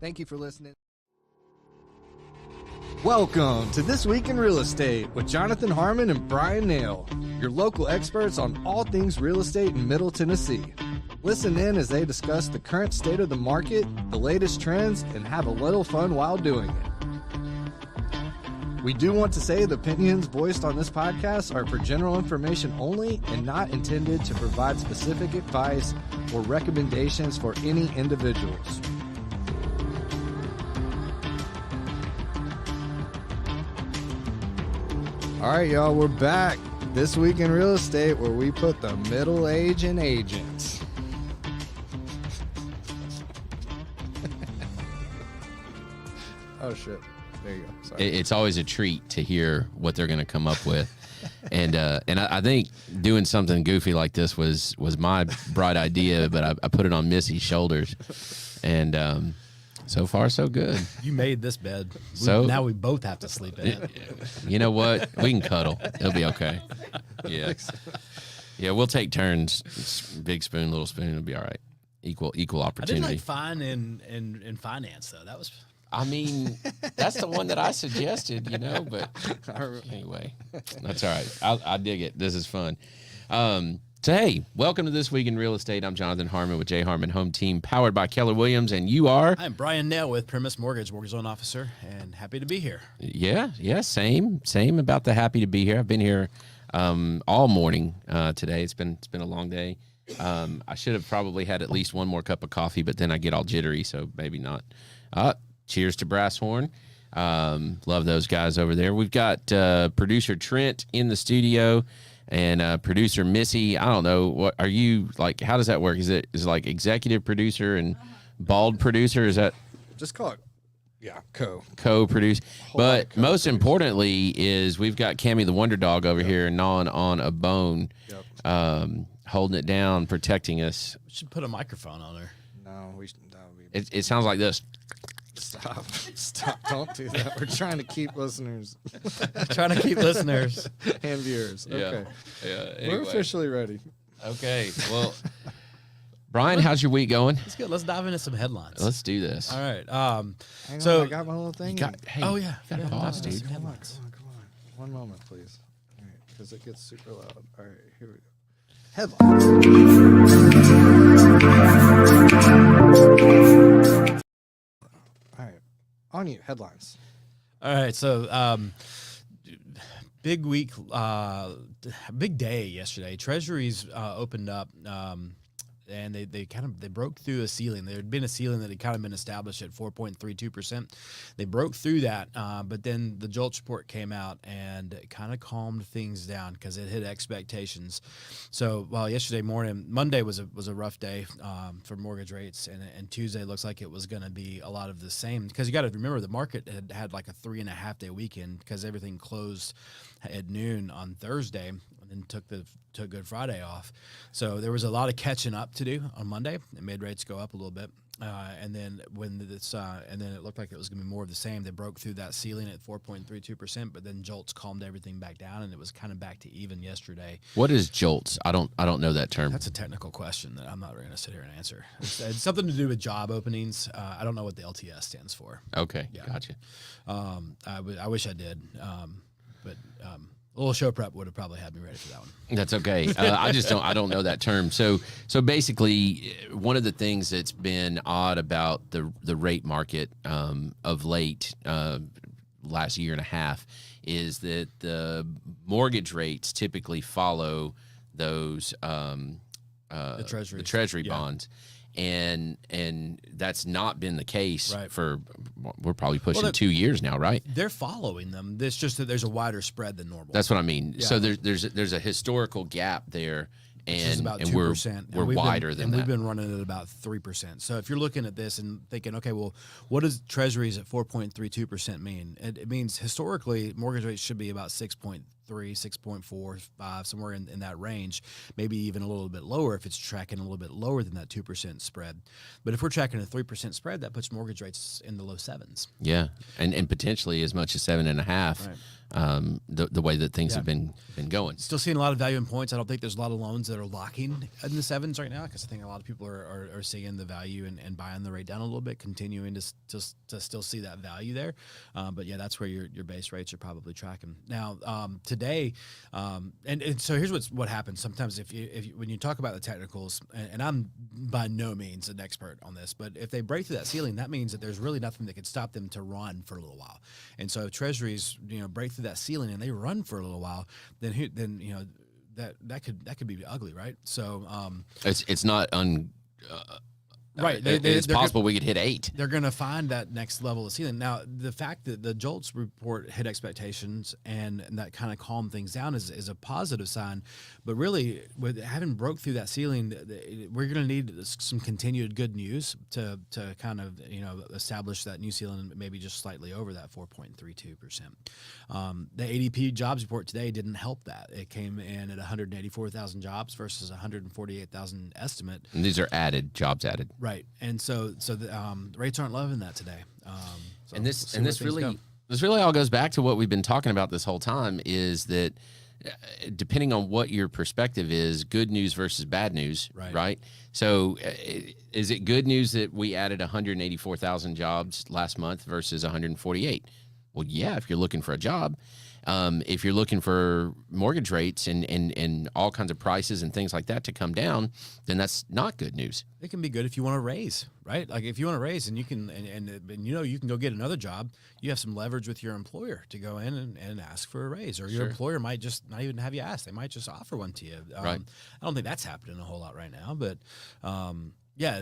Thank you for listening. Welcome to This Week in Real Estate with Jonathan Harmon and Bryan Nale, your local experts on all things real estate in Middle Tennessee. Listen in as they discuss the current state of the market, the latest trends, and have a little fun while doing it. We do want to say the opinions voiced on this podcast are for general information only and not intended to provide specific advice or recommendations for any individuals. All right, y'all, we're back. This Week in Real Estate, where we put the middle age in agents. Oh, shit. There you go. Sorry. It's always a treat to hear what they're going to come up with. And I think doing something goofy like this was my bright idea, but I put it on Missy's shoulders. And so far, so good. You made this bed. Now we both have to sleep in it. You know what? We can cuddle. It'll be okay. Yeah. Yeah, we'll take turns. Big spoon, little spoon. It'll be all right. Equal opportunity. I did like fine in finance, though. That was... I mean, that's the one that I suggested, but anyway, that's all right. I dig it. This is fun. So, hey, welcome to This Week in Real Estate. I'm Jonathan Harmon with J. Harmon Home Team, powered by Keller Williams, and you are? I'm Bryan Nale with Premise Mortgage loan officer, and happy to be here. Yeah, same about the happy to be here. I've been here all morning today. It's been a long day. I should have probably had at least one more cup of coffee, but then I get all jittery, so maybe not. Cheers to Brass Horn. Love those guys over there. We've got producer Trent in the studio and producer Missy. I don't know, what are you like? How does that work? Is it like executive producer and bald producer? Is that just call it? Yeah, co-produce. But most importantly is we've got Cammie the Wonder Dog over here gnawing on a bone, holding it down, protecting us. We should put a microphone on her. No, we should. It sounds like this. Stop. Don't do that. We're trying to keep listeners. And viewers. Okay. Yeah. Anyway. We're officially ready. Okay. Well, Bryan, how's your week going? It's good. Let's dive into some headlines. Let's do this. All right. Hang on, I got my little thing. Oh, yeah. You got pause, dude. Come on. One moment, please. All right, because it gets super loud. All right, here we go. Headlines. All right, on you. Headlines. All right, so big week, big day yesterday. Treasuries opened up, and they broke through a ceiling. There had been a ceiling that had kind of been established at 4.32%. They broke through that, but then the JOLTS report came out and it kind of calmed things down because it hit expectations. So while yesterday morning, Monday was a rough day for mortgage rates, and Tuesday looks like it was going to be a lot of the same, because you got to remember the market had like a 3.5 day weekend because everything closed at noon on Thursday and then took Good Friday off. So there was a lot of catching up to do on Monday. It made rates go up a little bit. And then and then it looked like it was going to be more of the same. They broke through that ceiling at 4.32%, but then JOLTS calmed everything back down, and it was kind of back to even yesterday. What is JOLTS? I don't know that term. That's a technical question that I'm not going to sit here and answer. It's something to do with job openings. I don't know what the LTS stands for. Okay, yeah. Gotcha. I wish I did, but a little show prep would have probably had me ready for that one. That's okay. I don't know that term. So basically, one of the things that's been odd about the rate market of late, last year and a half, is that the mortgage rates typically follow those the treasury bonds. And that's not been the case for, we're probably pushing 2 years now, right? They're following them. It's just that there's a wider spread than normal. That's what I mean. Yeah. So there's a historical gap there, and about 2%. We're wider than that. We've been running at about 3%. So if you're looking at this and thinking, okay, well, what does treasuries at 4.32% mean? It means historically mortgage rates should be about 6.3%. 6.45, somewhere in that range, maybe even a little bit lower if it's tracking a little bit lower than that 2% spread. But if we're tracking a 3% spread, that puts mortgage rates in the low sevens. Yeah, and potentially as much as 7.5. Right. The way that things have been going. Still seeing a lot of value in points. I don't think there's a lot of loans that are locking in the sevens right now, because I think a lot of people are seeing the value and buying the rate down a little bit, continuing to still see that value there. But yeah, that's where your base rates are probably tracking now today. And so here's what happens sometimes if you when you talk about the technicals, and I'm by no means an expert on this, but if they break through that ceiling, that means that there's really nothing that could stop them to run for a little while. And so if treasuries break through that ceiling and they run for a little while, then that could be ugly, right? So it's not right. It's possible we could hit 8. They're going to find that next level of ceiling. Now, the fact that the JOLTS report hit expectations and that kind of calmed things down is a positive sign. But really, with having broke through that ceiling, we're going to need some continued good news to kind of establish that new ceiling, maybe just slightly over that 4.32%. The ADP jobs report today didn't help that. It came in at 184,000 jobs versus 148,000 estimate. And these are jobs added. Right, and so the rates aren't loving that today. So and this really all goes back to what we've been talking about this whole time, is that depending on what your perspective is, good news versus bad news, right? So is it good news that we added 184,000 jobs last month versus 148? Well, yeah, if you're looking for a job. If you're looking for mortgage rates and all kinds of prices and things like that to come down, then that's not good news. It can be good if you want to raise, right? Like if you want to raise and you can, and you can go get another job, you have some leverage with your employer to go in and ask for a raise, or your employer might just not even have you ask. They might just offer one to you. Right. I don't think that's happening a whole lot right now, but yeah,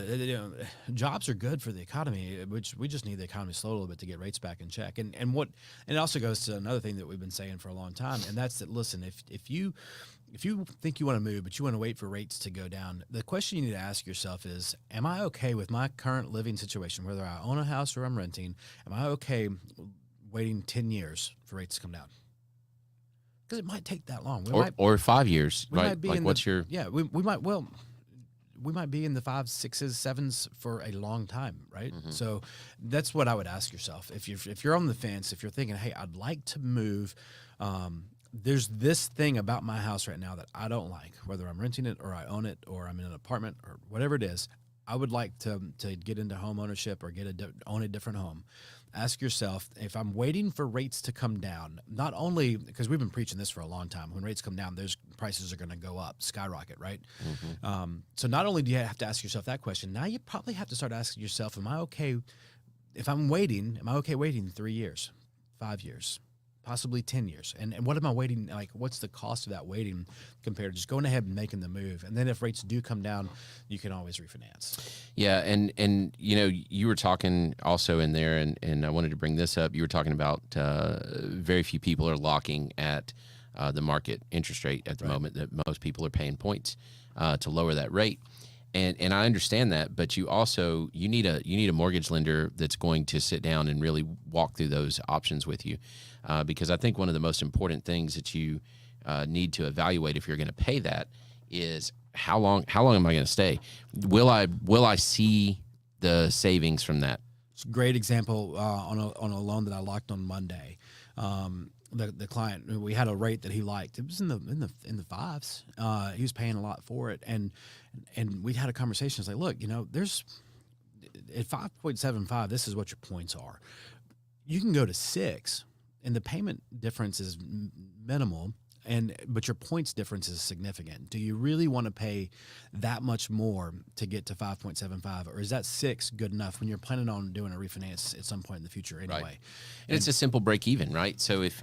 jobs are good for the economy, which we just need the economy to slow a little bit to get rates back in check. And it also goes to another thing that we've been saying for a long time, and that's that. Listen, if you think you want to move, but you want to wait for rates to go down, the question you need to ask yourself is, am I okay with my current living situation, whether I own a house or I'm renting? Am I okay waiting 10 years for rates to come down? Because it might take that long. Or 5 years, right? We might be in the 5s, 6s, 7s for a long time, right? Mm-hmm. So that's what I would ask yourself. If you're on the fence, if you're thinking, hey, I'd like to move, there's this thing about my house right now that I don't like, whether I'm renting it or I own it or I'm in an apartment or whatever it is. I would like to get into home ownership or own a different home. Ask yourself, if I'm waiting for rates to come down, not only because we've been preaching this for a long time, when rates come down, those prices are going to go up, skyrocket, right? Mm-hmm. So not only do you have to ask yourself that question, now you probably have to start asking yourself, am I okay waiting 3 years, 5 years, possibly 10 years? And what am I waiting? Like, what's the cost of that waiting compared to just going ahead and making the move? And then if rates do come down, you can always refinance. Yeah. And you were talking also in there, and I wanted to bring this up. You were talking about very few people are locking at the market interest rate at the moment, that most people are paying points to lower that rate. And I understand that, but you need a mortgage lender that's going to sit down and really walk through those options with you, because I think one of the most important things that you need to evaluate if you're going to pay that is how long am I going to stay? Will I see the savings from that? It's a great example on a loan that I locked on Monday. The client, we had a rate that he liked. It was in the 5s. He was paying a lot for it, and we had a conversation. It's like, look, there's at 5.75. This is what your points are. You can go to 6, and the payment difference is minimal, but your points difference is significant. Do you really want to pay that much more to get to 5.75, or is that 6 good enough when you're planning on doing a refinance at some point in the future anyway? Right. And it's a simple break even, right? So if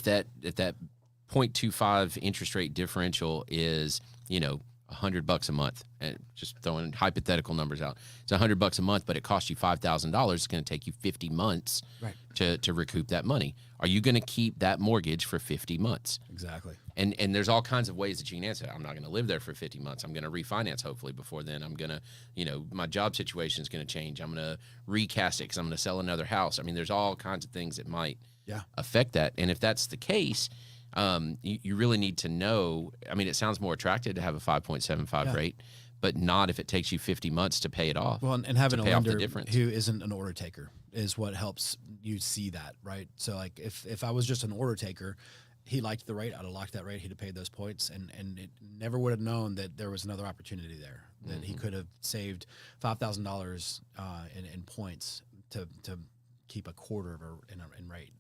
that 0.25 interest rate differential is $100 a month, and just throwing hypothetical numbers out, it's $100 a month, but it costs you $5,000. It's going to take you 50 months to recoup that money. Are you going to keep that mortgage for 50 months? Exactly. And there's all kinds of ways that you can answer. I'm not going to live there for 50 months. I'm going to refinance hopefully before then. I'm going to, my job situation is going to change. I'm going to recast it because I'm going to sell another house. I mean, there's all kinds of things that might affect that. And if that's the case, you really need to know. I mean, it sounds more attractive to have a 5.75 rate, but not if it takes you 50 months to pay it off. Well, and having a pay off the lender difference. who isn't an order taker is what helps you see that, right? So like if I was just an order taker, he liked the rate, I'd have locked that rate, he'd have paid those points, and it never would have known that there was another opportunity there, that he could have saved $5,000 in points to keep a quarter of in rate.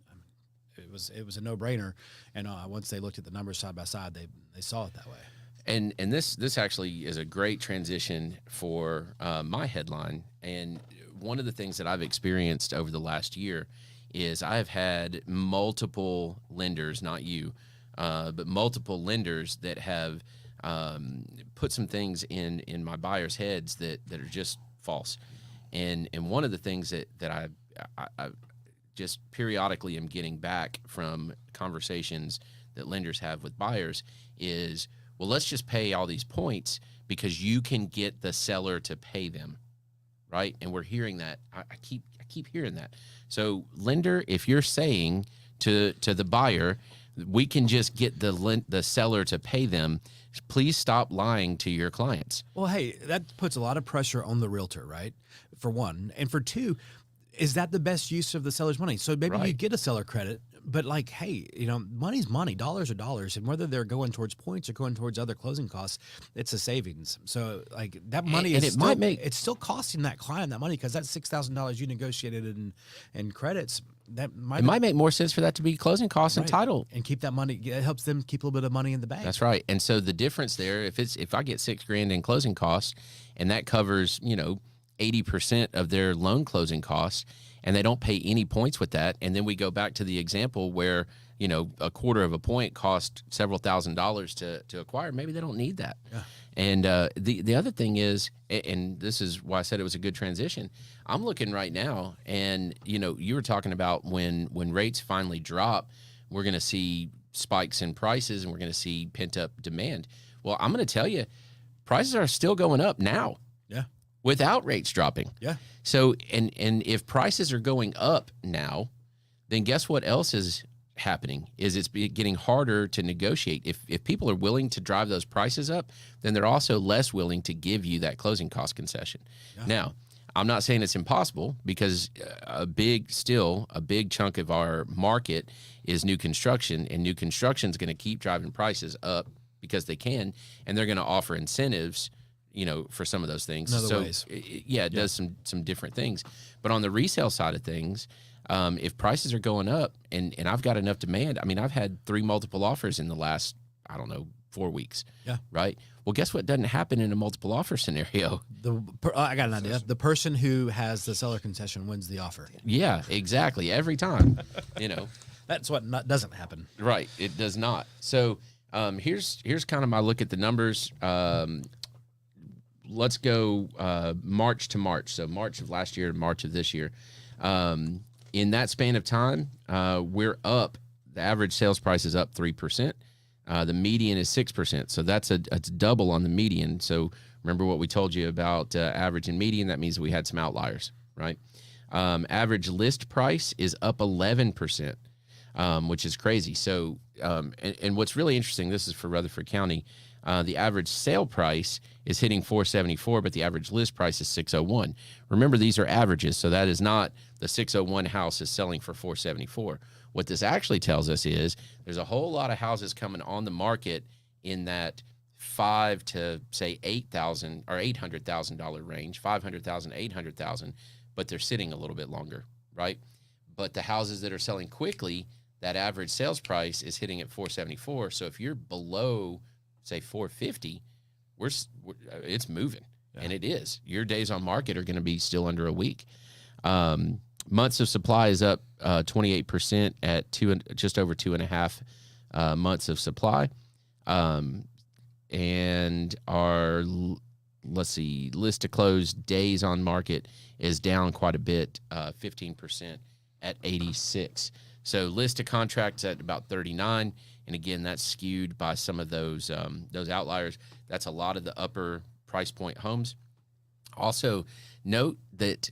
It was a no-brainer, and once they looked at the numbers side by side, they saw it that way. And this actually is a great transition for my headline. And one of the things that I've experienced over the last year is I've had multiple lenders, not you, but multiple lenders that have put some things in my buyers' heads that are just false. And one of the things that I just periodically am getting back from conversations that lenders have with buyers is, well, let's just pay all these points because you can get the seller to pay them, right? And we're hearing that. I keep hearing that. So, lender, if you're saying to the buyer, we can just get the seller to pay them, please stop lying to your clients. Well, hey, that puts a lot of pressure on the realtor, right? For one, and for two, is that the best use of the seller's money? So maybe you get a seller credit, but like, hey, money's money, dollars are dollars, and whether they're going towards points or going towards other closing costs, it's a savings. So like that money it's still costing that client that money, because that's $6,000 you negotiated in credits. It might make more sense for that to be closing costs and title, and keep that money. It helps them keep a little bit of money in the bank. That's right. And so the difference there, if I get $6,000 in closing costs, and that covers 80% of their loan closing costs, and they don't pay any points with that, and then we go back to the example where a quarter of a point cost several $1,000s to acquire, maybe they don't need that. Yeah. And the other thing is, and this is why I said it was a good transition, I'm looking right now, and you were talking about when rates finally drop, we're going to see spikes in prices, and we're going to see pent up demand. Well, I'm going to tell you, prices are still going up now. Yeah. Without rates dropping. Yeah. So, and if prices are going up now, then guess what else is happening? Is it's getting harder to negotiate. If people are willing to drive those prices up, then they're also less willing to give you that closing cost concession. Yeah. Now, I'm not saying it's impossible, because a big chunk of our market is new construction, and new construction is going to keep driving prices up because they can, and they're going to offer incentives for some of those things. It does some different things. But on the resale side of things, if prices are going up and I've got enough demand, I mean, I've had 3 multiple offers in the last, 4 weeks. Yeah. Right. Well, guess what doesn't happen in a multiple offer scenario? I got an idea. The person who has the seller concession wins the offer. Yeah, exactly. Every time, That's what doesn't happen. Right. It does not. So here's kind of my look at the numbers. Let's go March to March. So March of last year to March of this year. In that span of time, we're up. The average sales price is up 3%. The median is 6%. So that's double on the median. So remember what we told you about average and median. That means we had some outliers, right? Average list price is up 11%, which is crazy. So and what's really interesting, this is for Rutherford County. The average sale price is hitting $474, but the average list price is $601. Remember, these are averages, so that is not the $601 house is selling for $474. What this actually tells us is there's a whole lot of houses coming on the market in that $5,000 to say $8,000 or $800,000 range, $500,000, $800,000, but they're sitting a little bit longer, right? But the houses that are selling quickly, that average sales price is hitting at $474. So if you're below, say, $450, it's moving, and it is. Your days on market are going to be still under a week. Months of supply is up 28% at just over 2.5 months of supply. And our, list to close days on market is down quite a bit, 15% at 86. So list to contracts at about 39. And again, that's skewed by some of those outliers. That's a lot of the upper price point homes. Also, note that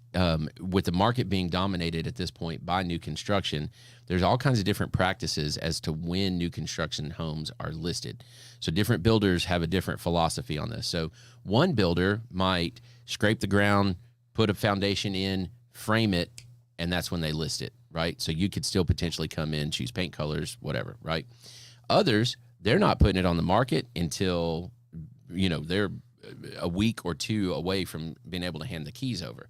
with the market being dominated at this point by new construction, there's all kinds of different practices as to when new construction homes are listed. So different builders have a different philosophy on this. So one builder might scrape the ground, put a foundation in, frame it, and that's when they list it, right? So you could still potentially come in, choose paint colors, whatever, right? Others, they're not putting it on the market until, they're a week or two away from being able to hand the keys over.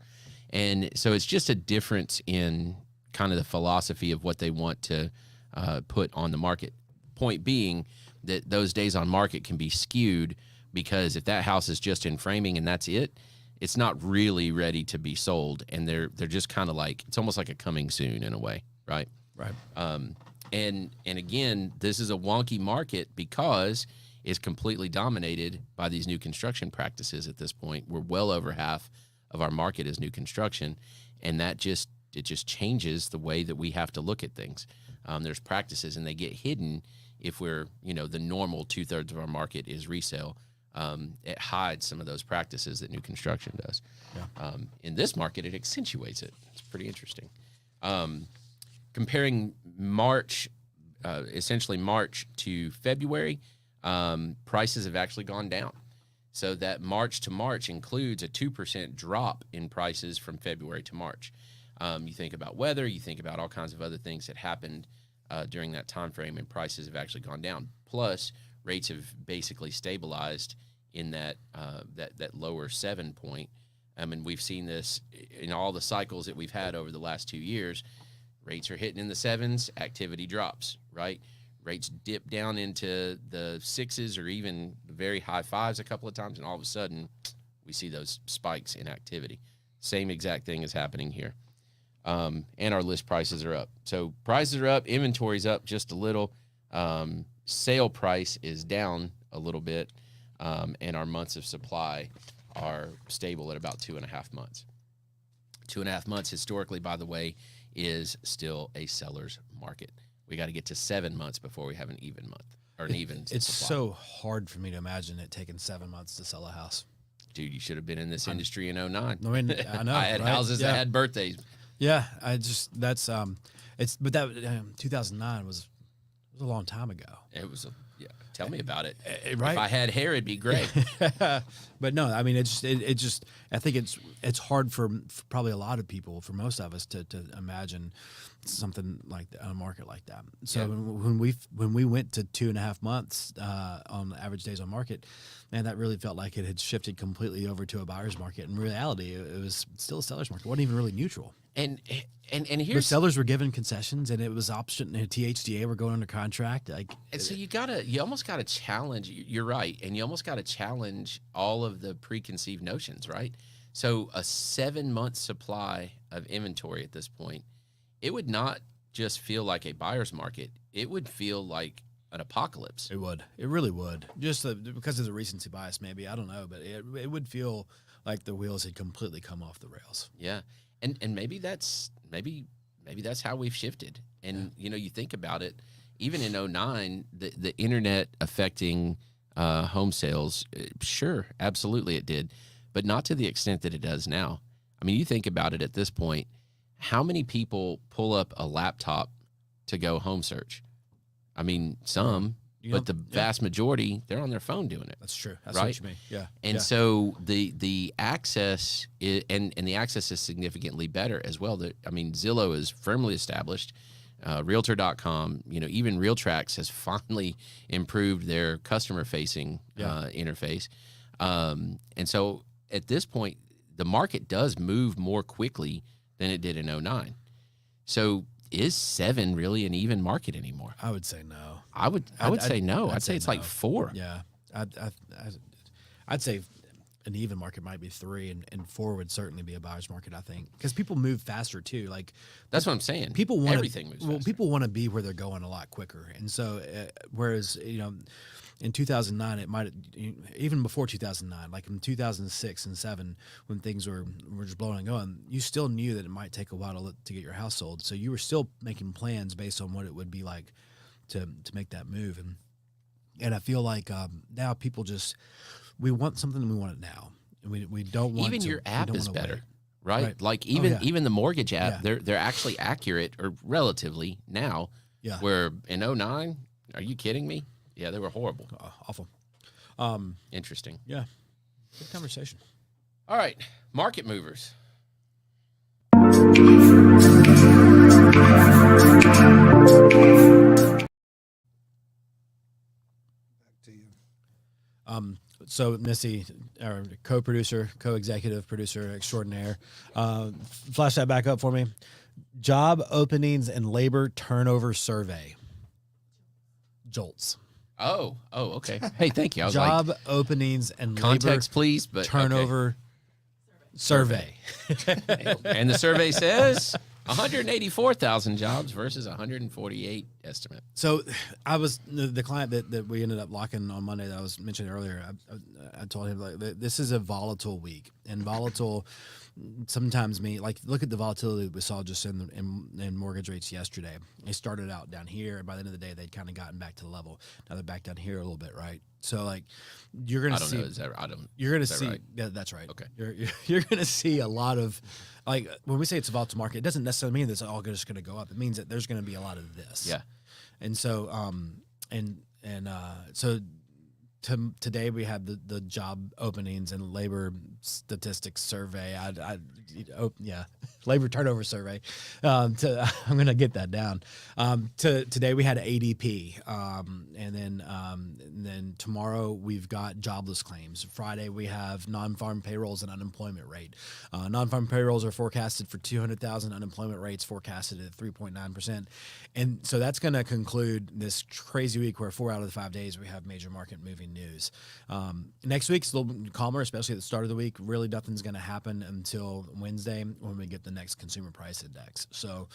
And so it's just a difference in kind of the philosophy of what they want to put on the market. Point being that those days on market can be skewed, because if that house is just in framing and that's it, it's not really ready to be sold. And they're just kind of like, it's almost like a coming soon in a way, right? Right. And again, this is a wonky market because it's completely dominated by these new construction practices at this point. We're well over half of our market is new construction, and it just changes the way that we have to look at things. There's practices, and they get hidden if we're, the normal 2/3 of our market is resale. It hides some of those practices that new construction does. Yeah. In this market, it accentuates it. It's pretty interesting. Comparing essentially March to February, prices have actually gone down. So that March to March includes a 2% drop in prices from February to March. You think about weather, you think about all kinds of other things that happened during that time frame, and prices have actually gone down. Plus, rates have basically stabilized in that lower 7 point. And we've seen this in all the cycles that we've had over the last 2 years. Rates are hitting in the 7s, activity drops, right? Rates dip down into the 6s or even very high 5s a couple of times, and all of a sudden we see those spikes in activity. Same exact thing is happening here. And our list prices are up. So prices are up, inventory's up just a little. Sale price is down a little bit, and our months of supply are stable at about 2.5 months. 2.5 months historically, by the way, is still a seller's market. We got to get to 7 months before we have an even month or an even It's supply. so hard for me to imagine it taking 7 months to sell a house. Dude, you should have been in this industry in 09. I mean, I know. I had right? houses that had birthdays. Yeah, that's but that 2009 was a long time ago. It was tell me about it. Right? If I had hair, it'd be great. But no, I mean, it just I think it's hard for probably a lot of people, for most of us, to imagine something like a market like that. So when we went to 2.5 months on the average days on market, man, that really felt like it had shifted completely over to a buyer's market. In reality, it was still a seller's market. It wasn't even really neutral. And The here's sellers were given concessions, and it was option. And THDA were going under contract. and so you almost gotta challenge. You're right, and you almost gotta challenge all of the preconceived notions, right? So a 7-month supply of inventory at this point, it would not just feel like a buyer's market. It would feel like an apocalypse. It would. It really would. Just because of the recency bias, maybe. I don't know, but it would feel like the wheels had completely come off the rails. Yeah, and maybe that's how we've shifted. And you think about it, even in 09, the internet affecting home sales, sure, absolutely it did, but not to the extent that it does now. I mean, you think about it at this point, how many people pull up a laptop to go home search? I mean, some, but the vast majority, they're on their phone doing it. That's true. That's right? what you mean. Yeah. And so the access and the access is significantly better as well. Zillow is firmly established. Realtor.com, even RealTrax has finally improved their customer-facing interface. And so at this point, the market does move more quickly than it did in 09. So is 7 really an even market anymore? I would say no. I would say no. I'd say it's like 4. Yeah. I'd say an even market might be 3, and 4 would certainly be a buyer's market, I think, because people move faster too. Like, that's what I'm saying. People want everything moves faster. People want to be where they're going a lot quicker, and so whereas in 2009, it might, even before 2009, like in 2006 and 7, when things were just blowing and going, you still knew that it might take a while to get your house sold. So you were still making plans based on what it would be like to make that move. And I feel like now people we want something and we want it now. We don't want even to, your app is better, wait. right? Like even the mortgage app, they're actually accurate or relatively now. Yeah. Where in '09, are you kidding me? Yeah, they were horrible. Awful. Interesting. Yeah. Good conversation. All right, market movers. So Missy, our co-producer, co-executive producer extraordinaire, flash that back up for me. Job openings and labor turnover survey. JOLTS. Oh, okay. Hey, thank you. I was Job like, openings and context, labor please, but turnover survey. And the survey says 184,000 jobs versus 148 estimate. So I was the client that we ended up locking on Monday that I was mentioning earlier. I told him like this is a volatile week, and volatile sometimes mean like look at the volatility that we saw just in mortgage rates yesterday. They started out down here, and by the end of the day, they'd kind of gotten back to the level. Now they're back down here a little bit, right? So like you're gonna see. You're gonna see. Right? Yeah, that's right. Okay. You're gonna see a lot of like when we say it's a volatile market, it doesn't necessarily mean that it's all just gonna go up. It means that there's gonna be a lot of this. Yeah. And so, today we had the job openings and labor statistics survey. Labor turnover survey. I'm going to get that down. Today we had ADP, and then tomorrow we've got jobless claims. Friday we have non-farm payrolls and unemployment rate. Non-farm payrolls are forecasted for 200,000. Unemployment rates forecasted at 3.9%, and so that's going to conclude this crazy week where 4 out of the 5 days we have major market moving news. Next week's a little bit calmer, especially at the start of the week. Really, nothing's going to happen until Wednesday when we get the next consumer price index. So,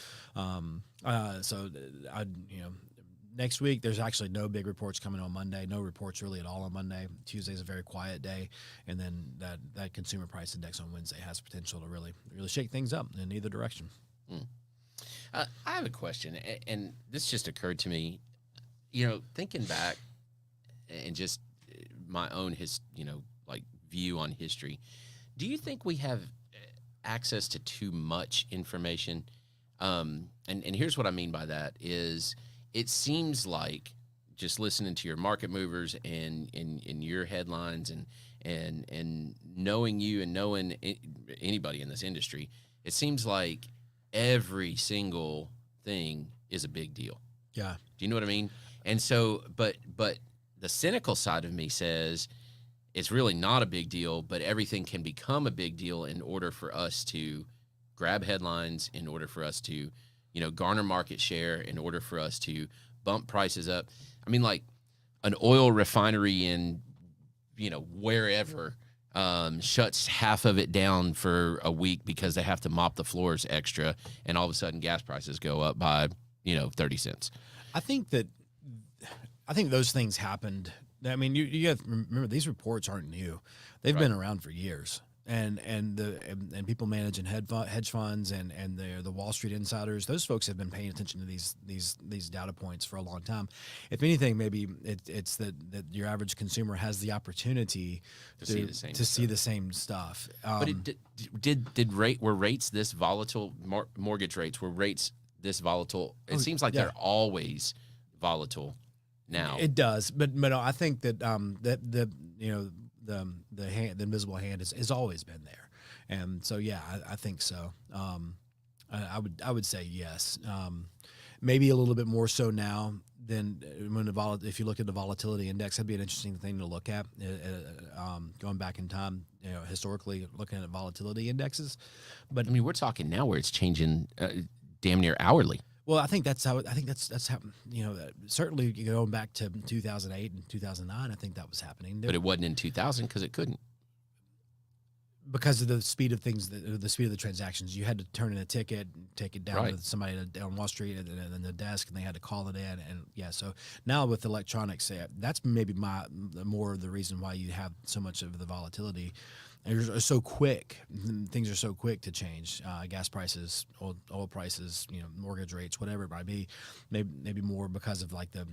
next week there's actually no big reports coming on Monday. No reports really at all on Monday. Tuesday's a very quiet day, and then that consumer price index on Wednesday has potential to really shake things up in either direction. I have a question, and this just occurred to me. Thinking back and just my own view on history, do you think we have access to too much information? And here's what I mean by that is it seems like just listening to your market movers and your headlines and knowing you and knowing anybody in this industry, it seems like every single thing is a big deal. Yeah. Do you know what I mean? And so, but the cynical side of me says it's really not a big deal, but everything can become a big deal in order for us to grab headlines, in order for us to, garner market share, in order for us to bump prices up. I mean, like an oil refinery in, wherever shuts half of it down for a week because they have to mop the floors extra, and all of a sudden gas prices go up by, 30 cents. I think those things happened. I mean, you have to remember these reports aren't new; they've been around for years. And people managing hedge funds and the Wall Street insiders, those folks have been paying attention to these data points for a long time. If anything, maybe it's that your average consumer has the opportunity to see the same stuff. But were rates this volatile? Mortgage rates were rates this volatile? It seems like they're always volatile. Now it does, but I think that the invisible hand has always been there, and so I think so. I would say yes, maybe a little bit more so now than if you look at the volatility index. That'd be an interesting thing to look at, going back in time, historically looking at volatility indexes. But I mean, we're talking now where it's changing damn near hourly. Well, I think that's how. Certainly going back to 2008 and 2009, I think that was happening. But it wasn't in 2000 because it couldn't. Because of the speed of things, the speed of the transactions, you had to turn in a ticket, take it down to somebody on Wall Street and the desk, and they had to call it in. And so now with electronics, that's maybe more of the reason why you have so much of the volatility. They're so quick. Things are so quick to change. Gas prices, oil prices, mortgage rates, whatever it might be. Maybe more because of like the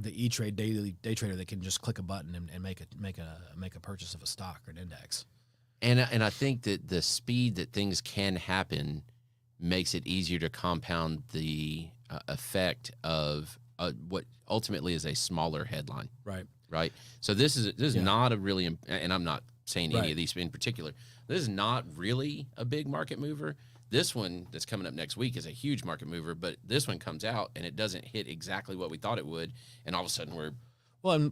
E-Trade day trader that can just click a button and make a purchase of a stock or an index. And I think that the speed that things can happen makes it easier to compound the effect of what ultimately is a smaller headline. Right. So this is not a really, and I'm not saying any of these in particular. This is not really a big market mover. This one that's coming up next week is a huge market mover, but this one comes out and it doesn't hit exactly what we thought it would, and all of a sudden we're Well, and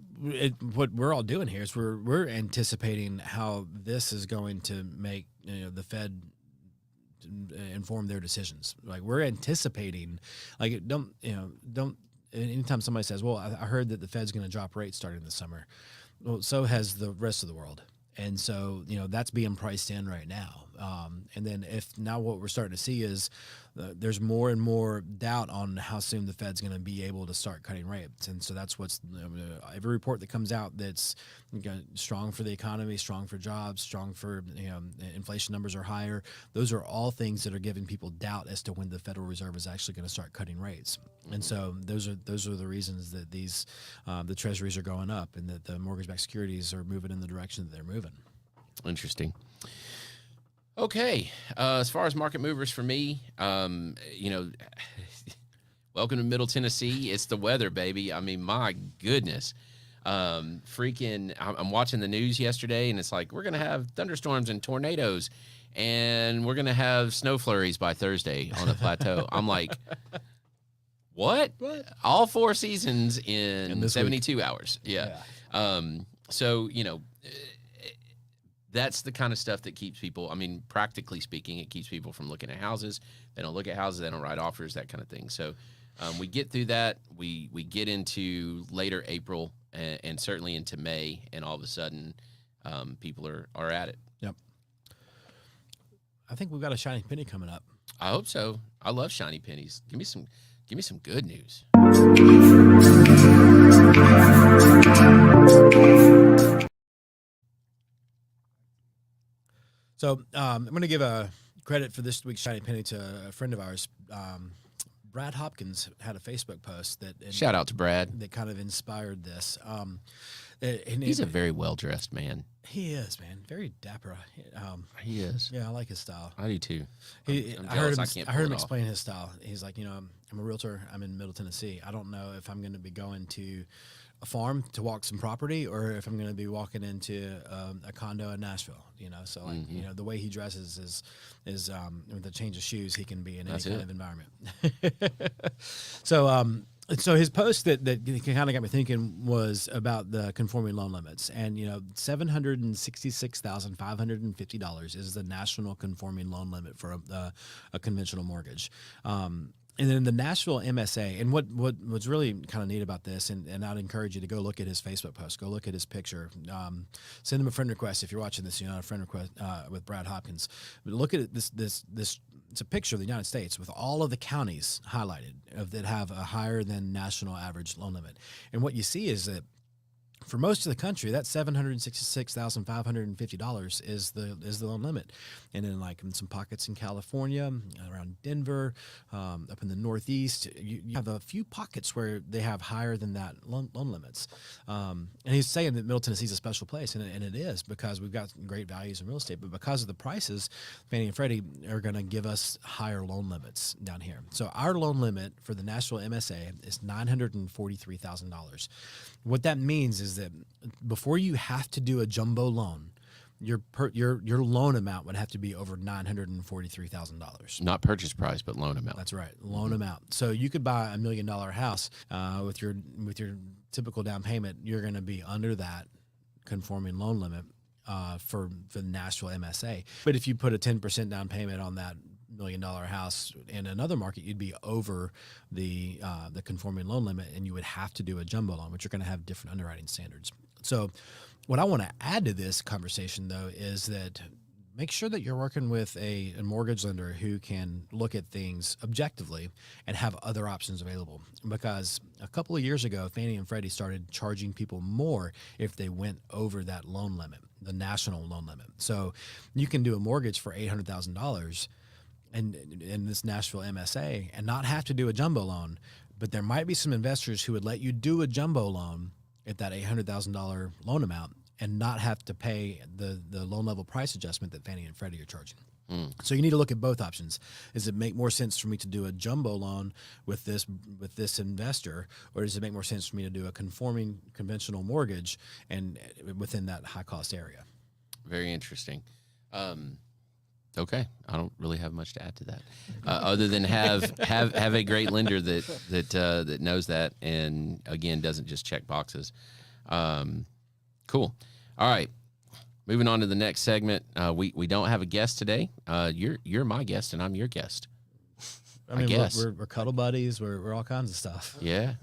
what we're all doing here is we're anticipating how this is going to make the Fed inform their decisions. Like we're anticipating, like don't anytime somebody says, well, I heard that the Fed's going to drop rates starting this summer. Well, so has the rest of the world. And so, that's being priced in right now. And then if now what we're starting to see is there's more and more doubt on how soon the Fed's going to be able to start cutting rates. And so that's what's every report that comes out that's strong for the economy, strong for jobs, strong for, inflation numbers are higher. Those are all things that are giving people doubt as to when the Federal Reserve is actually going to start cutting rates. And so those are the reasons that these the treasuries are going up and that the mortgage-backed securities are moving in the direction that they're moving. Interesting. Okay, as far as market movers for me, welcome to Middle Tennessee. It's the weather, baby. I mean, my goodness. I'm watching the news yesterday, and it's like, we're going to have thunderstorms and tornadoes, and we're going to have snow flurries by Thursday on the plateau. I'm like, what? All 4 seasons in 72 hours. Yeah. So, that's the kind of stuff that keeps people, I mean, practically speaking, it keeps people from looking at houses. They don't look at houses. They don't write offers, that kind of thing. So we get through that. We get into later April and certainly into May, and all of a sudden people are at it. Yep. I think we've got a shiny penny coming up. I hope so. I love shiny pennies. Give me some good news. So I'm going to give a credit for this week's shiny penny to a friend of ours. Brad Hopkins had a Facebook post shout out to Brad, that kind of inspired this. He's a very well-dressed man. He is, man. Very dapper. He is. Yeah, I like his style. I do too. I heard him explain his style. He's like, I'm a realtor. I'm in Middle Tennessee. I don't know if I'm going to be going to a farm to walk some property or if I'm going to be walking into a condo in Nashville. So like, the way he dresses is with a change of shoes, he can be in any kind of environment. So his post that kind of got me thinking was about the conforming loan limits, and $766,550 is the national conforming loan limit for a conventional mortgage. And then the Nashville MSA, and what's really kind of neat about this, and I'd encourage you to go look at his Facebook post, go look at his picture, send him a friend request if you're watching this. A friend request with Brad Hopkins. But look at it, this. It's a picture of the United States with all of the counties highlighted that have a higher than national average loan limit, and what you see is that for most of the country, that $766,550 is the loan limit, and then like in some pockets in California, around Denver, up in the Northeast, you have a few pockets where they have higher than that loan limits. And he's saying that Middle Tennessee is a special place, and it is because we've got great values in real estate, but because of the prices, Fannie and Freddie are going to give us higher loan limits down here. So our loan limit for the Nashville MSA is $943,000. What that means is that before you have to do a jumbo loan, your loan amount would have to be over $943,000. Not purchase price, but loan amount. That's right, loan amount. So you could buy $1 million house with your typical down payment. You're going to be under that conforming loan limit for the Nashville MSA. But if you put a 10% down payment on that $1 million house in another market, you'd be over the conforming loan limit, and you would have to do a jumbo loan, which are going to have different underwriting standards. So what I want to add to this conversation, though, is that make sure that you're working with a mortgage lender who can look at things objectively and have other options available. Because a couple of years ago, Fannie and Freddie started charging people more if they went over that loan limit, the national loan limit. So you can do a mortgage for $800,000 and in this Nashville MSA and not have to do a jumbo loan, but there might be some investors who would let you do a jumbo loan at that $800,000 loan amount and not have to pay the loan level price adjustment that Fannie and Freddie are charging. So you need to look at both options. Does it make more sense for me to do a jumbo loan with this investor, or does it make more sense for me to do a conforming conventional mortgage and within that high cost area? Very interesting. Okay, I don't really have much to add to that, other than have a great lender that knows that, and again doesn't just check boxes. Cool. All right. Moving on to the next segment, we don't have a guest today. You're my guest, and I'm your guest. I mean, guess we're cuddle buddies. We're all kinds of stuff. Yeah,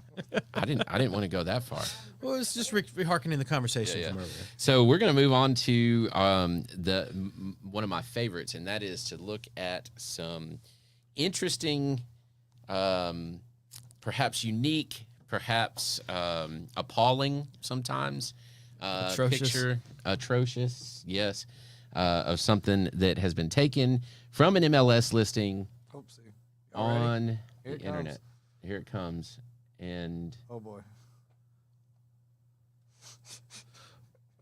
I didn't want to go that far. Well, it's just reharkening the conversation from earlier. So we're going to move on to one of my favorites, and that is to look at some interesting, perhaps unique, perhaps appalling sometimes. Atrocious, yes, of something that has been taken from an MLS listing on the internet. Here it comes, and oh boy,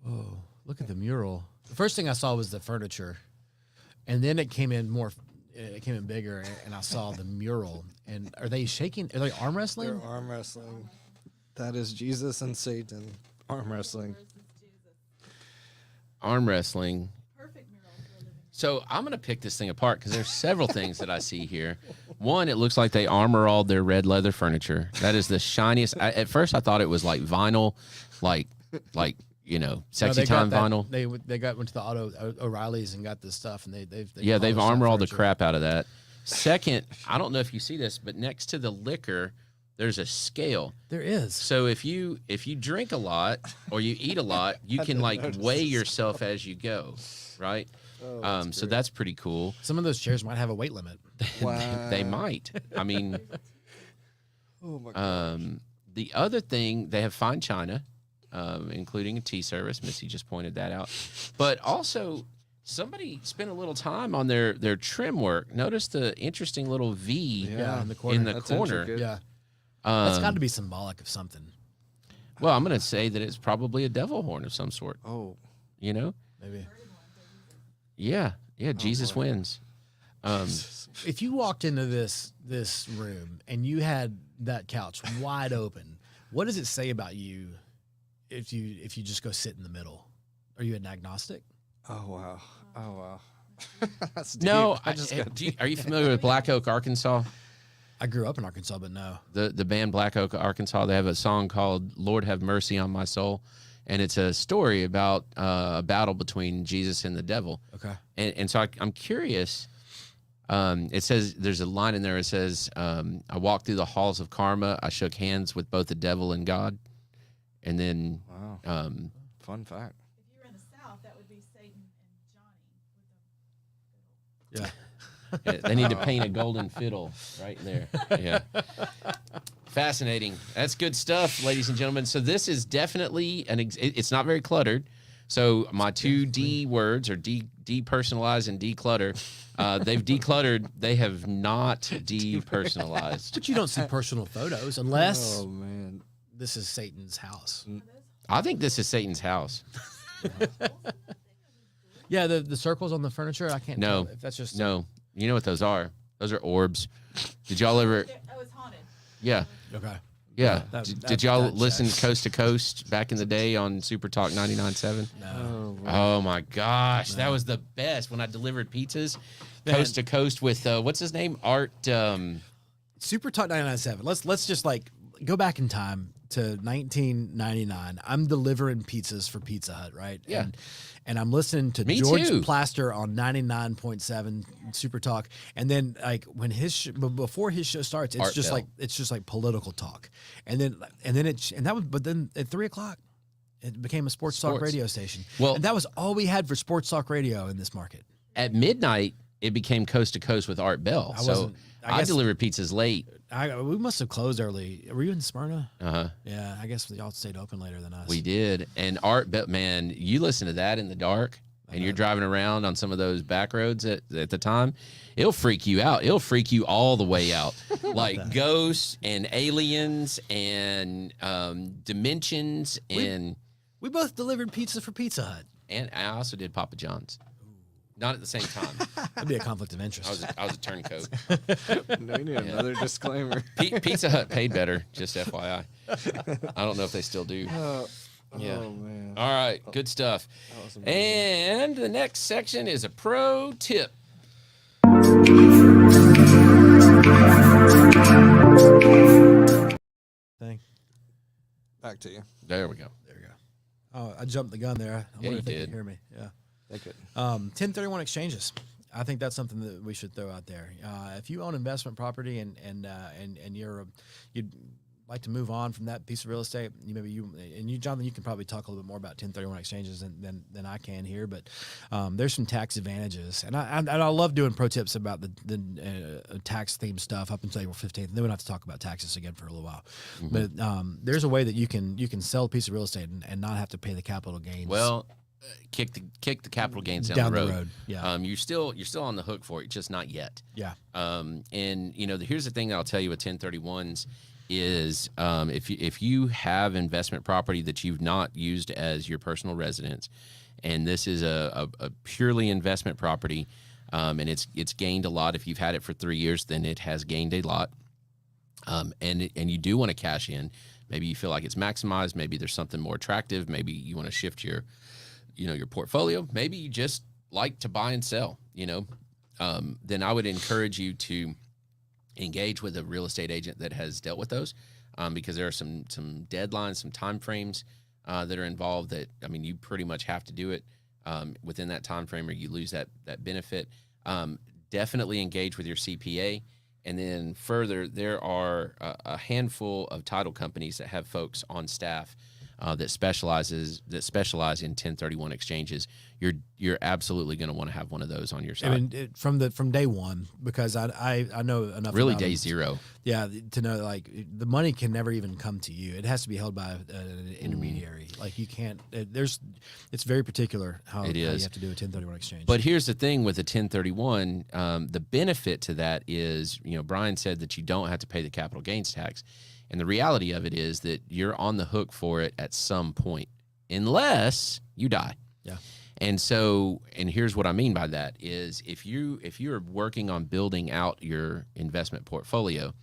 oh, look at the mural. The first thing I saw was the furniture, and then it came in more. It came in bigger, and I saw the mural. And are they shaking? Are they arm wrestling? They're arm wrestling. That is Jesus and Satan arm wrestling. Arm wrestling. Perfect mural for a living. So I'm going to pick this thing apart because there's several things that I see here. One, it looks like they armor-alled their red leather furniture. That is the shiniest. At first, I thought it was like vinyl, like sexy time vinyl. They went to the auto O'Reilly's and got this stuff, and they've armor-alled the crap out of that. Second, I don't know if you see this, but next to the liquor, there's a scale. There is. So if you drink a lot or you eat a lot, you can weigh yourself as you go, right? Oh, so that's pretty cool. Some of those chairs might have a weight limit. Wow. They might. I mean, Oh my gosh. the other thing, they have fine china, including a tea service. Missy just pointed that out. But also, somebody spent a little time on their trim work. Notice the interesting little V Yeah, in the corner. in the That's corner. intricate. Yeah. That's got to be symbolic of something. Well, I'm going to say that it's probably a devil horn of some sort. Oh, You know? Maybe. Yeah. Jesus boy. wins. If you walked into this room and you had that couch wide open, what does it say about you if you just go sit in the middle? Are you an agnostic? oh wow, oh wow. That's deep. No, got are you familiar with Black Oak, Arkansas? I grew up in Arkansas, but no. The band Black Oak, Arkansas, they have a song called Lord Have Mercy on My Soul. And it's a story about a battle between Jesus and the devil. Okay. And so I'm curious. It says, there's a line in there. It says, I walked through the halls of karma. I shook hands with both the devil and God. And then, Wow. Fun fact. If you were in the South, that would be Satan and Johnny. Yeah. they need to paint a golden fiddle right there. Yeah. Fascinating. That's good stuff, ladies and gentlemen. So this is definitely it's not very cluttered. So my two D words are depersonalize and declutter. They've decluttered. They have not depersonalized. But you don't see personal photos unless Oh man. this is Satan's house. I think this is Satan's house. Yeah, the circles on the furniture, I can't No. tell if that's just No. You know what those are? Those are orbs. Did y'all ever? Oh, it's haunted. Yeah. Okay. Yeah. That- Did y'all that listen checks. Coast to Coast back in the day on Super Talk 99.7? No. Oh, wow. Oh my gosh, that was the best when I delivered pizzas, coast to coast with what's his name, Art. Super Talk 99.7. Let's just go back in time to 1999. I'm delivering pizzas for Pizza Hut, right? Yeah. And I'm listening to Me George too. Plaster on 99.7 Super Talk, and then when before his show starts, Art Bell. it's just like political talk, and then at 3:00. It became a sports talk Sports. radio station. Well- and that was all we had for sports talk radio in this market. At midnight, it became Coast to Coast with Art Bell. I guess- delivered pizzas late. We must have closed early. Were you in Smyrna? Uh-huh. Yeah, I guess y'all stayed open later than us. We did. And Art Bell, man, you listen to that in the dark and you're driving around on some of those back roads at the time, it'll freak you out. It'll freak you all the way out. Like ghosts and aliens and dimensions and We both delivered pizza for Pizza Hut. And I also did Papa John's. Not at the same time. That'd be a conflict of interest. I was a turncoat. No, you need another disclaimer. Pizza Hut paid better, just FYI. I don't know if they still do. Yeah. Oh, man. All right, good stuff. was amazing. And the next section is a pro tip. Thing. Back to you. There we go. There you go. Oh, I jumped the gun there. I Yeah, wonder you if they did. can hear me. Yeah. They couldn't. 1031 exchanges. I think that's something that we should throw out there. If you own investment property and you'd like to move on from that piece of real estate, Jonathan, you can probably talk a little bit more about 1031 exchanges than I can here, but there's some tax advantages, and I love doing pro tips about the tax themed stuff up until April 15th. And then we don't have to talk about taxes again for a little while. Mm-hmm. But there's a way that you can sell a piece of real estate and not have to pay the capital gains. Well, kick the capital gains down the road. Yeah. You're still on the hook for it, just not yet. Yeah. And here's the thing that I'll tell you with 1031s is if you have investment property that you've not used as your personal residence, and this is a purely investment property, and it's gained a lot. If you've had it for 3 years, then it has gained a lot. And you do want to cash in. Maybe you feel like it's maximized. Maybe there's something more attractive. Maybe you want to shift your portfolio. Maybe you just like to buy and sell, then I would encourage you to engage with a real estate agent that has dealt with those, because there are some deadlines, some time frames that are involved that, you pretty much have to do it within that time frame or you lose that benefit. Definitely engage with your CPA. And then further, there are a handful of title companies that have folks on staff that specialize in 1031 exchanges. You're absolutely going to want to have one of those on your side. From day one, because I know enough. Really, about day them, zero. Yeah, to know like the money can never even come to you. It has to be held by an intermediary. Like you can't. It's very particular how you have to do a 1031 exchange. But here's the thing with a 1031, the benefit to that is, Bryan said that you don't have to pay the capital gains tax. And the reality of it is that you're on the hook for it at some point, unless you die. Yeah. And here's what I mean by that is if you're working on building out your investment portfolio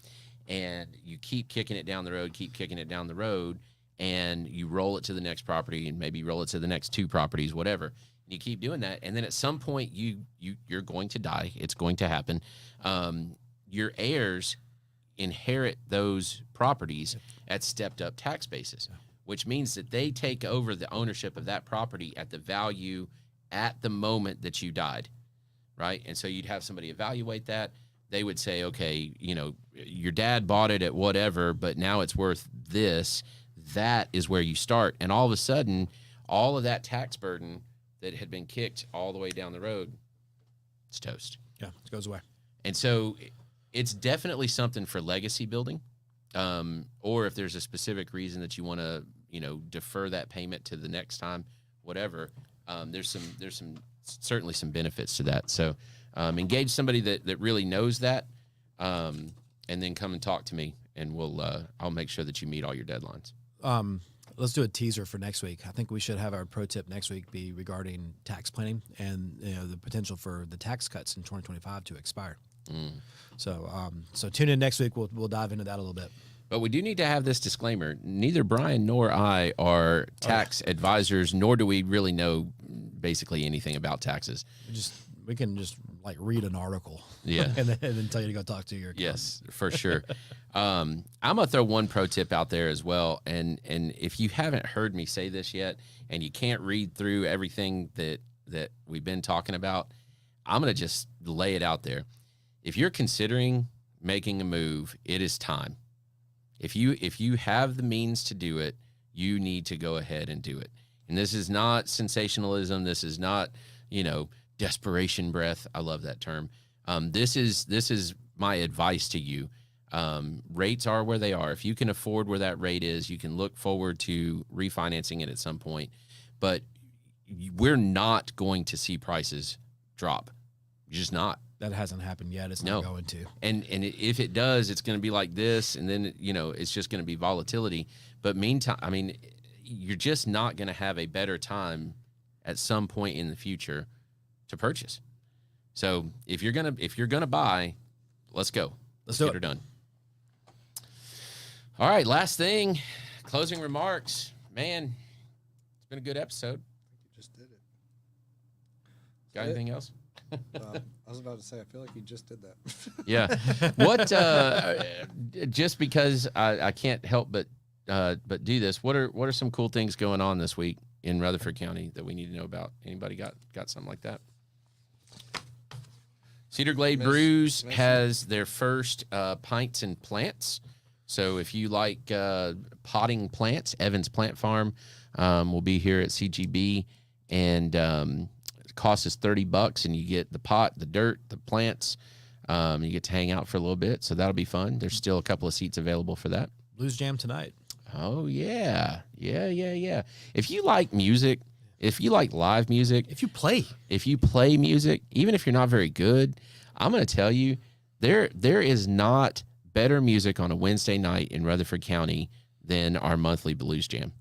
and you keep kicking it down the road, and you roll it to the next property and maybe roll it to the next two properties, whatever, and you keep doing that. And then at some point you're going to die. It's going to happen. Your heirs inherit those properties at stepped up tax basis, which means that they take over the ownership of that property at the value at the moment that you died, right? And so you'd have somebody evaluate that. They would say, okay, your dad bought it at whatever, but now it's worth this. That is where you start. And all of a sudden, all of that tax burden that had been kicked all the way down the road, it's toast. Yeah, it goes away. And so it's definitely something for legacy building, or if there's a specific reason that you want to, defer that payment to the next time, whatever. There's certainly some benefits to that. So engage somebody that really knows that, and then come and talk to me, and I'll make sure that you meet all your deadlines. Let's do a teaser for next week. I think we should have our pro tip next week be regarding tax planning and the potential for the tax cuts in 2025 to expire. So tune in next week. We'll dive into that a little bit. But we do need to have this disclaimer. Neither Bryan nor I are tax advisors, nor do we really know basically anything about taxes. We can just like read an article, yeah, and then tell you to go talk to your accountant. Yes, for sure. I'm gonna throw one pro tip out there as well, and if you haven't heard me say this yet, and you can't read through everything that we've been talking about, I'm gonna just lay it out there. If you're considering making a move, it is time. If you have the means to do it, you need to go ahead and do it. And this is not sensationalism. This is not, desperation breath. I love that term. This is my advice to you. Rates are where they are. If you can afford where that rate is, you can look forward to refinancing it at some point. But we're not going to see prices drop. You're just not. That hasn't happened yet. It's not going to. And if it does, it's going to be like this, and then it's just going to be volatility. But meantime, you're just not going to have a better time at some point in the future to purchase. So if you're gonna buy, let's go. Let's get her done. All right, last thing, closing remarks. Man, it's been a good episode. You just did it. Got anything else? I was about to say, I feel like you just did that. Yeah. What? Just because I can't help but do this. What are some cool things going on this week in Rutherford County that we need to know about? Anybody got something like that? Cedar Glade Brews has their first pints and plants. So if you like potting plants, Evans Plant Farm will be here at CGB, and it costs us $30, and you get the pot, the dirt, the plants. You get to hang out for a little bit, so that'll be fun. There's still a couple of seats available for that. Blues Jam tonight. Oh yeah. If you like music, if you like live music, If you play music, even if you're not very good, I'm going to tell you, there is not better music on a Wednesday night in Rutherford County than our monthly Blues Jam.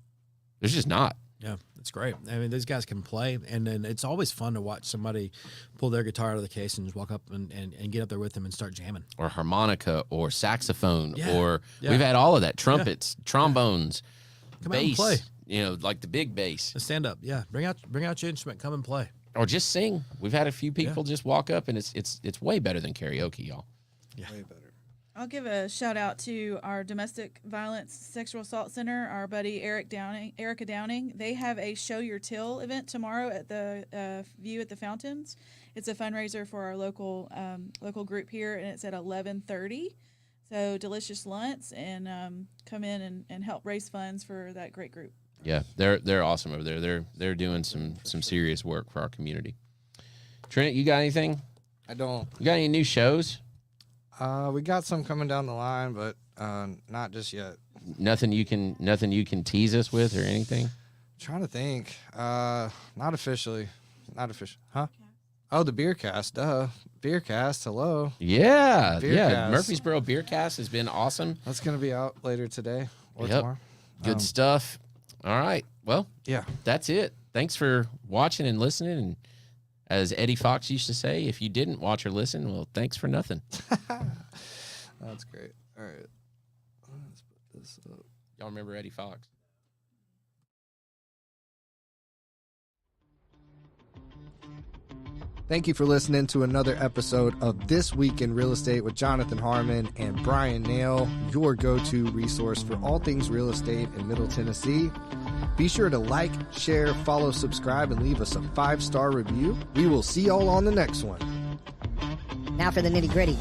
There's just not. Yeah, it's great. I mean, these guys can play, and then it's always fun to watch somebody pull their guitar out of the case and just walk up and get up there with them and start jamming. Or harmonica, or saxophone, Yeah. or Yeah. we've had all of that. Trumpets, trombones, Come out and bass, play. Like the big bass. Just stand up. Yeah, bring out your instrument. Come and play. Or just sing. We've had a few people just walk up, and it's way better than karaoke, y'all. Yeah. Way better. I'll give a shout out to our domestic violence sexual assault center, our buddy Erica Downing. They have a Show Your Till event tomorrow at the View at the Fountains. It's a fundraiser for our local group here, and it's at 11:30. So delicious lunch, and come in and help raise funds for that great group. Yeah, they're awesome over there. They're doing some serious work for our community. Trent, you got anything? I don't. You got any new shows? We got some coming down the line, but not just yet. Nothing you can tease us with or anything? Trying to think. Not officially. Not official. Huh? Oh, the Beer Cast. Duh. Beer Cast. Hello. Yeah, Beer yeah. Cast. Murfreesboro Beer Cast has been awesome. That's gonna be out later today or Yep. tomorrow. Good stuff. All right. Well, Yeah. that's it. Thanks for watching and listening. And as Eddie Fox used to say, if you didn't watch or listen, well, thanks for nothing. That's great. All right. Let's put this up. Y'all remember Eddie Fox? Thank you for listening to another episode of This Week in Real Estate with Jonathan Harmon and Bryan Nale, your go-to resource for all things real estate in Middle Tennessee. Be sure to like, share, follow, subscribe, and leave us a 5-star review. We will see y'all on the next one. Now for the nitty-gritty.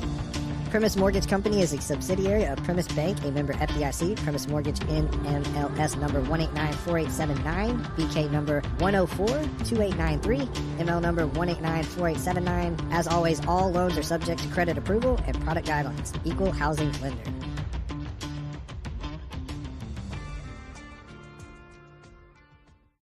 Primis Mortgage Company is a subsidiary of Primis Bank, a member FDIC. Primis Mortgage NMLS number 1894879, BK number 1042893, ML number 1894879. As always, all loans are subject to credit approval and product guidelines. Equal housing lender.